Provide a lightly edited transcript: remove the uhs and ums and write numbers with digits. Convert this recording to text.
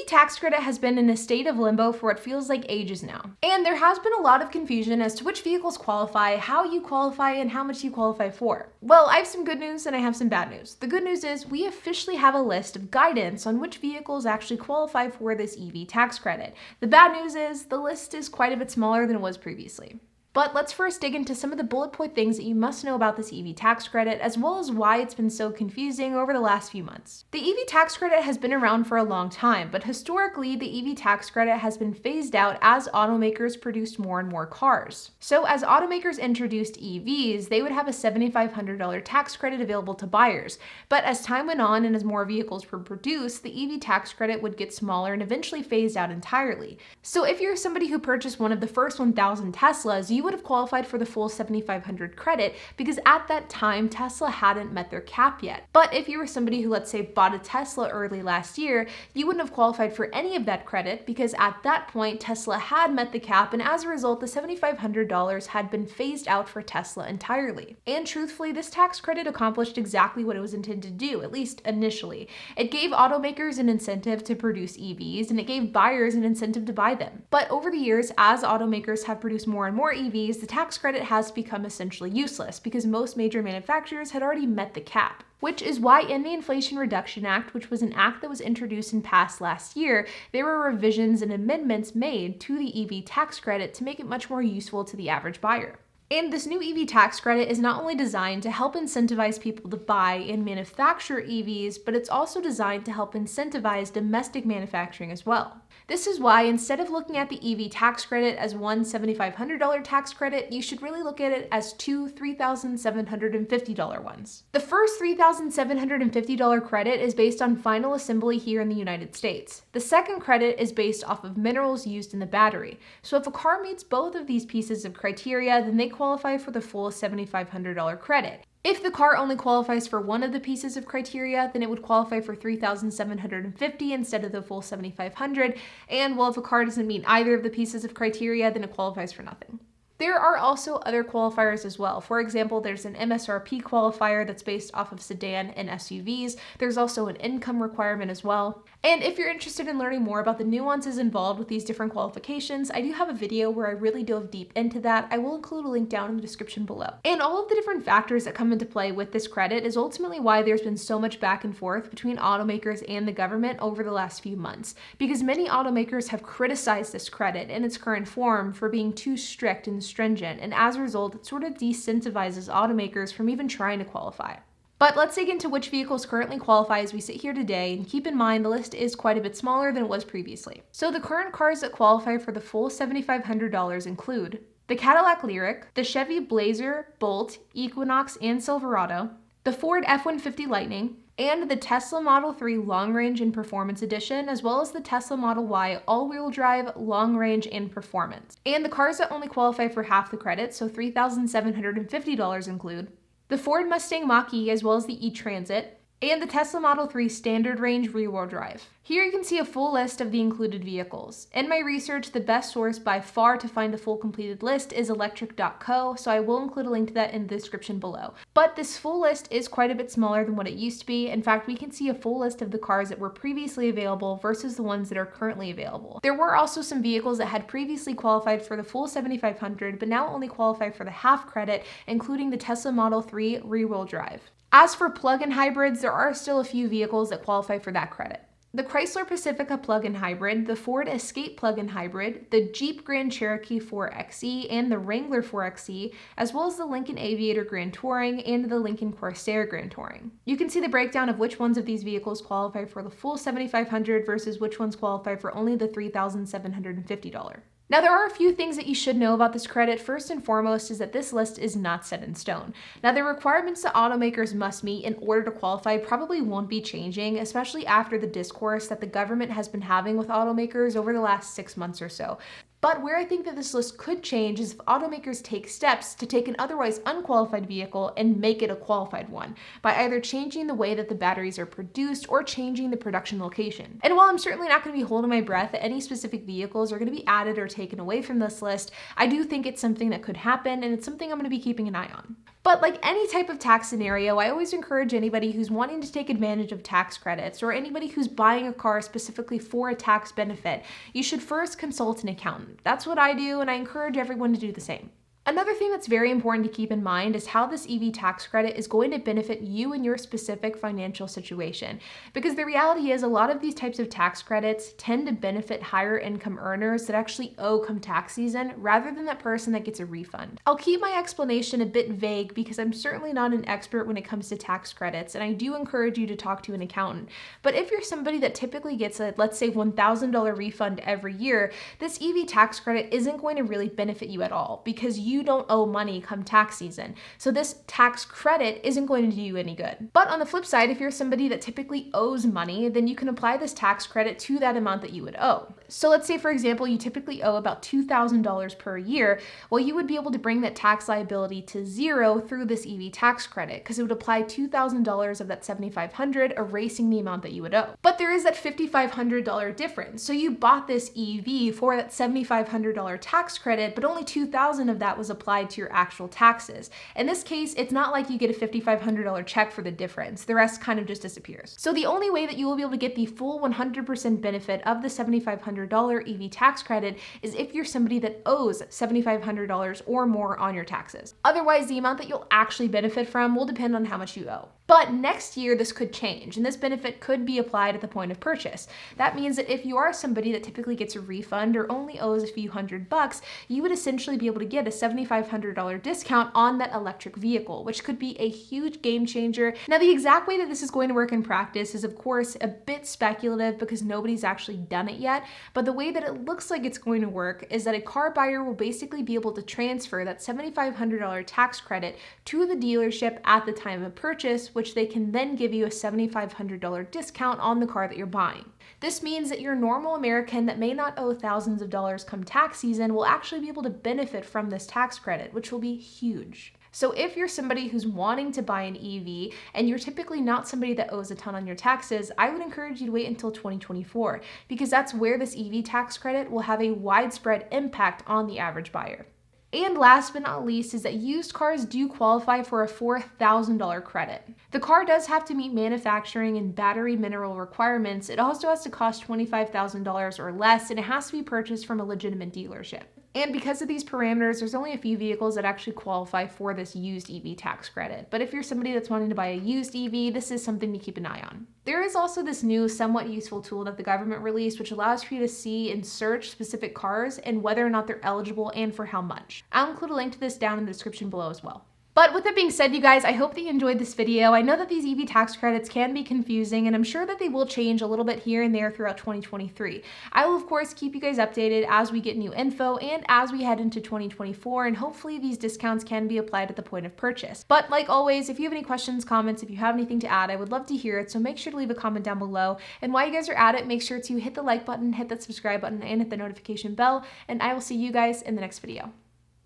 tax credit has been in a state of limbo for what feels like ages now. And there has been a lot of confusion as to which vehicles qualify, how you qualify, and how much you qualify for. Well, I have some good news and I have some bad news. The good news is we officially have a list of guidance on which vehicles actually qualify for this EV tax credit. The bad news is the list is quite a bit smaller than it was previously. But let's first dig into some of the bullet point things that you must know about this EV tax credit, as well as why it's been so confusing over the last few months. The EV tax credit has been around for a long time, but historically the EV tax credit has been phased out as automakers produced more and more cars. So as automakers introduced EVs, they would have a $7,500 tax credit available to buyers. But as time went on and as more vehicles were produced, the EV tax credit would get smaller and eventually phased out entirely. So if you're somebody who purchased one of the first 1,000 Teslas, you would have qualified for the full $7,500 credit because at that time Tesla hadn't met their cap yet. But if you were somebody who, let's say, bought a Tesla early last year, you wouldn't have qualified for any of that credit because at that point Tesla had met the cap, and as a result the $7,500 had been phased out for Tesla entirely. And truthfully, this tax credit accomplished exactly what it was intended to do, at least initially. It gave automakers an incentive to produce EVs, and it gave buyers an incentive to buy them. But over the years, as automakers have produced more and more EVs, the tax credit has become essentially useless because most major manufacturers had already met the cap. Which is why in the Inflation Reduction Act, which was an act that was introduced and passed last year, there were revisions and amendments made to the EV tax credit to make it much more useful to the average buyer. And this new EV tax credit is not only designed to help incentivize people to buy and manufacture EVs, but it's also designed to help incentivize domestic manufacturing as well. This is why instead of looking at the EV tax credit as one $7,500 tax credit, you should really look at it as two $3,750 ones. The first $3,750 credit is based on final assembly here in the United States. The second credit is based off of minerals used in the battery. So if a car meets both of these pieces of criteria, then they qualify for the full $7,500 credit. If the car only qualifies for one of the pieces of criteria, then it would qualify for $3,750 instead of the full $7,500. And well, if a car doesn't meet either of the pieces of criteria, then it qualifies for nothing. There are also other qualifiers as well. For example, there's an MSRP qualifier that's based off of sedan and SUVs. There's also an income requirement as well. And if you're interested in learning more about the nuances involved with these different qualifications, I do have a video where I really dove deep into that. I will include a link down in the description below. And all of the different factors that come into play with this credit is ultimately why there's been so much back and forth between automakers and the government over the last few months. Because many automakers have criticized this credit in its current form for being too strict and stringent, and as a result, it sort of decentivizes automakers from even trying to qualify. But let's dig into which vehicles currently qualify as we sit here today, and keep in mind the list is quite a bit smaller than it was previously. So the current cars that qualify for the full $7,500 include the Cadillac Lyriq, the Chevy Blazer, Bolt, Equinox, and Silverado, the Ford F-150 Lightning, and the Tesla Model 3 Long Range and Performance Edition, as well as the Tesla Model Y All-Wheel Drive, Long Range, and Performance. And the cars that only qualify for half the credit, so $3,750, include the Ford Mustang Mach-E, as well as the E-Transit, and the Tesla Model 3 Standard Range Rear-Wheel Drive. Here you can see a full list of the included vehicles. In my research, the best source by far to find a full completed list is electric.co, so I will include a link to that in the description below. But this full list is quite a bit smaller than what it used to be. In fact, we can see a full list of the cars that were previously available versus the ones that are currently available. There were also some vehicles that had previously qualified for the full $7,500, but now only qualify for the half credit, including the Tesla Model 3 Rear-Wheel Drive. As for plug-in hybrids, there are still a few vehicles that qualify for that credit. The Chrysler Pacifica plug-in hybrid, the Ford Escape plug-in hybrid, the Jeep Grand Cherokee 4xe, and the Wrangler 4xe, as well as the Lincoln Aviator Grand Touring and the Lincoln Corsair Grand Touring. You can see the breakdown of which ones of these vehicles qualify for the full $7,500 versus which ones qualify for only the $3,750. Now, there are a few things that you should know about this credit. First and foremost is that this list is not set in stone. Now, the requirements that automakers must meet in order to qualify probably won't be changing, especially after the discourse that the government has been having with automakers over the last 6 months or so. But where I think that this list could change is if automakers take steps to take an otherwise unqualified vehicle and make it a qualified one by either changing the way that the batteries are produced or changing the production location. And while I'm certainly not going to be holding my breath that any specific vehicles are going to be added or taken away from this list, I do think it's something that could happen, and it's something I'm going to be keeping an eye on. But like any type of tax scenario, I always encourage anybody who's wanting to take advantage of tax credits or anybody who's buying a car specifically for a tax benefit, you should first consult an accountant. That's what I do, and I encourage everyone to do the same. Another thing that's very important to keep in mind is how this EV tax credit is going to benefit you in your specific financial situation. Because the reality is a lot of these types of tax credits tend to benefit higher income earners that actually owe come tax season rather than that person that gets a refund. I'll keep my explanation a bit vague because I'm certainly not an expert when it comes to tax credits, and I do encourage you to talk to an accountant. But if you're somebody that typically gets a, let's say, $1,000 refund every year, this EV tax credit isn't going to really benefit you at all because you don't owe money come tax season. So this tax credit isn't going to do you any good. But on the flip side, if you're somebody that typically owes money, then you can apply this tax credit to that amount that you would owe. So let's say, for example, you typically owe about $2,000 per year. Well, you would be able to bring that tax liability to zero through this EV tax credit because it would apply $2,000 of that $7,500, erasing the amount that you would owe. But there is that $5,500 difference. So you bought this EV for that $7,500 tax credit, but only $2,000 of that was applied to your actual taxes. In this case, it's not like you get a $5,500 check for the difference. The rest kind of just disappears. So the only way that you will be able to get the full 100% benefit of the $7,500 EV tax credit is if you're somebody that owes $7,500 or more on your taxes. Otherwise, the amount that you'll actually benefit from will depend on how much you owe. But next year, this could change, and this benefit could be applied at the point of purchase. That means that if you are somebody that typically gets a refund or only owes a few $100s, you would essentially be able to get a $7,500 discount on that electric vehicle, which could be a huge game changer. Now, the exact way that this is going to work in practice is, of course, a bit speculative because nobody's actually done it yet, but the way that it looks like it's going to work is that a car buyer will basically be able to transfer that $7,500 tax credit to the dealership at the time of purchase, which they can then give you a $7,500 discount on the car that you're buying. This means that your normal American that may not owe thousands of dollars come tax season will actually be able to benefit from this tax credit, which will be huge. So if you're somebody who's wanting to buy an EV and you're typically not somebody that owes a ton on your taxes, I would encourage you to wait until 2024 because that's where this EV tax credit will have a widespread impact on the average buyer. And last but not least is that used cars do qualify for a $4,000 credit. The car does have to meet manufacturing and battery mineral requirements. It also has to cost $25,000 or less, and it has to be purchased from a legitimate dealership. And because of these parameters, there's only a few vehicles that actually qualify for this used EV tax credit. But if you're somebody that's wanting to buy a used EV, this is something to keep an eye on. There is also this new, somewhat useful tool that the government released, which allows for you to see and search specific cars and whether or not they're eligible and for how much. I'll include a link to this down in the description below as well. But with that being said, you guys, I hope that you enjoyed this video. I know that these EV tax credits can be confusing, and I'm sure that they will change a little bit here and there throughout 2023. I will, of course, keep you guys updated as we get new info and as we head into 2024, and hopefully these discounts can be applied at the point of purchase. But like always, if you have any questions, comments, if you have anything to add, I would love to hear it, so make sure to leave a comment down below. And while you guys are at it, make sure to hit the like button, hit that subscribe button, and hit the notification bell, and I will see you guys in the next video.